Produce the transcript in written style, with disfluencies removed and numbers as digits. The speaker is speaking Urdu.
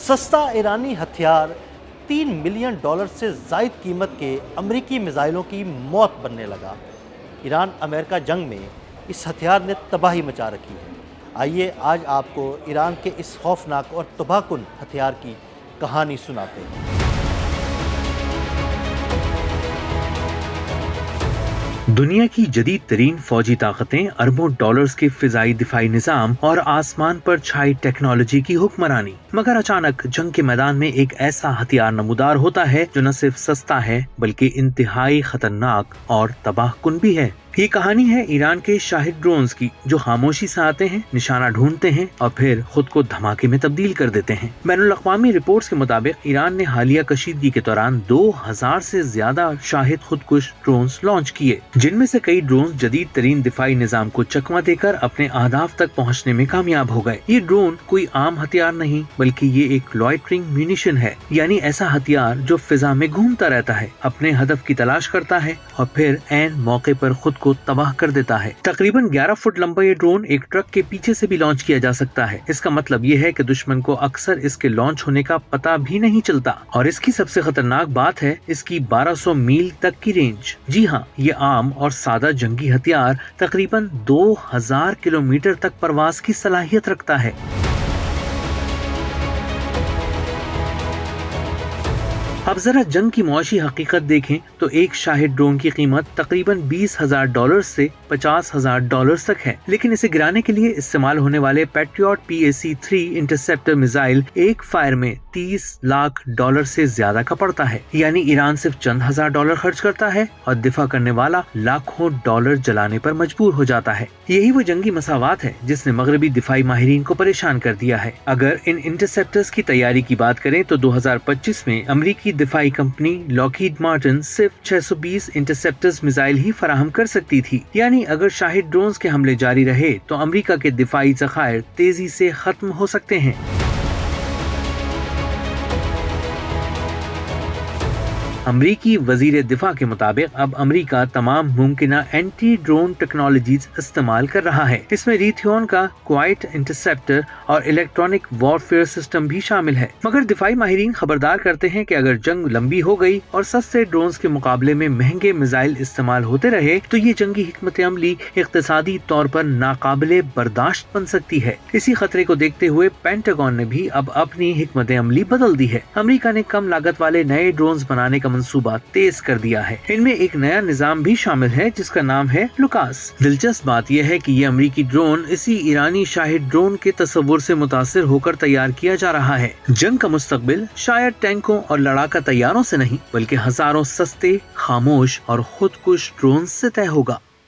سستا ایرانی ہتھیار $3 ملین سے زائد قیمت کے امریکی میزائلوں کی موت بننے لگا۔ ایران امریکہ جنگ میں اس ہتھیار نے تباہی مچا رکھی ہے۔ آئیے آج آپ کو ایران کے اس خوفناک اور تباہ کن ہتھیار کی کہانی سناتے ہیں۔ دنیا کی جدید ترین فوجی طاقتیں اربوں ڈالرز کے فضائی دفاعی نظام اور آسمان پر چھائی ٹیکنالوجی کی حکمرانی، مگر اچانک جنگ کے میدان میں ایک ایسا ہتھیار نمودار ہوتا ہے جو نہ صرف سستا ہے بلکہ انتہائی خطرناک اور تباہ کن بھی ہے۔ یہ کہانی ہے ایران کے شاہد ڈرونز کی، جو خاموشی سے آتے ہیں، نشانہ ڈھونڈتے ہیں اور پھر خود کو دھماکے میں تبدیل کر دیتے ہیں۔ بین الاقوامی رپورٹس کے مطابق ایران نے حالیہ کشیدگی کے دوران 2000 سے زیادہ شاہد خودکش ڈرونز لانچ کیے، جن میں سے کئی ڈرونز جدید ترین دفاعی نظام کو چکمہ دے کر اپنے اہداف تک پہنچنے میں کامیاب ہو گئے۔ یہ ڈرون کوئی عام ہتھیار نہیں بلکہ یہ ایک لوئٹرنگ میونیشن ہے، یعنی ایسا ہتھیار جو فضا میں گھومتا رہتا ہے، اپنے ہدف کی تلاش کرتا ہے اور پھر عین موقع پر خود کو تباہ کر دیتا ہے۔ تقریباً 11 فٹ لمبا یہ ڈرون ایک ٹرک کے پیچھے سے بھی لانچ کیا جا سکتا ہے۔ اس کا مطلب یہ ہے کہ دشمن کو اکثر اس کے لانچ ہونے کا پتہ بھی نہیں چلتا، اور اس کی سب سے خطرناک بات ہے اس کی 1200 میل تک کی رینج۔ جی ہاں، یہ عام اور سادہ جنگی ہتھیار تقریباً 2000 کلومیٹر تک پرواز کی صلاحیت رکھتا ہے۔ اب ذرا جنگ کی معاشی حقیقت دیکھیں تو ایک شاہد ڈرون کی قیمت تقریباً $20,000 سے $50,000 تک ہے، لیکن اسے گرانے کے لیے استعمال ہونے والے پیٹریوٹ PAC-3 انٹرسپٹر میزائل ایک فائر میں $30 لاکھ سے زیادہ کا پڑتا ہے۔ یعنی ایران صرف چند $1000 خرچ کرتا ہے اور دفاع کرنے والا لاکھوں ڈالر جلانے پر مجبور ہو جاتا ہے۔ یہی وہ جنگی مساوات ہے جس نے مغربی دفاعی ماہرین کو پریشان کر دیا ہے۔ اگر ان انٹرسپٹرز کی تیاری کی بات کریں تو 2025 میں امریکی دفاعی کمپنی لاکہیڈ مارٹن صرف 620 انٹرسپٹرز میزائل ہی فراہم کر سکتی تھی۔ یعنی اگر شاہد ڈرونز کے حملے جاری رہے تو امریکہ کے دفاعی ذخائر تیزی سے ختم ہو سکتے ہیں۔ امریکی وزیر دفاع کے مطابق اب امریکہ تمام ممکنہ اینٹی ڈرون ٹیکنالوجیز استعمال کر رہا ہے۔ اس میں ریتھیون کا کوائٹ انٹرسپٹر اور الیکٹرانک وارفیئر سسٹم بھی شامل ہے۔ مگر دفاعی ماہرین خبردار کرتے ہیں کہ اگر جنگ لمبی ہو گئی اور سستے ڈرونز کے مقابلے میں مہنگے میزائل استعمال ہوتے رہے تو یہ جنگی حکمت عملی اقتصادی طور پر ناقابل برداشت بن سکتی ہے۔ اسی خطرے کو دیکھتے ہوئے پینٹاگون نے بھی اب اپنی حکمت عملی بدل دی ہے۔ امریکہ نے کم لاگت والے نئے ڈرونز بنانے کا منصوبہ تیز کر دیا ہے۔ ان میں ایک نیا نظام بھی شامل ہے جس کا نام ہے لوکاس۔ دلچسپ بات یہ ہے کہ یہ امریکی ڈرون اسی ایرانی شاہد ڈرون کے تصور سے متاثر ہو کر تیار کیا جا رہا ہے۔ جنگ کا مستقبل شاید ٹینکوں اور لڑاکا طیاروں سے نہیں بلکہ ہزاروں سستے، خاموش اور خودکش ڈرون سے طے ہوگا۔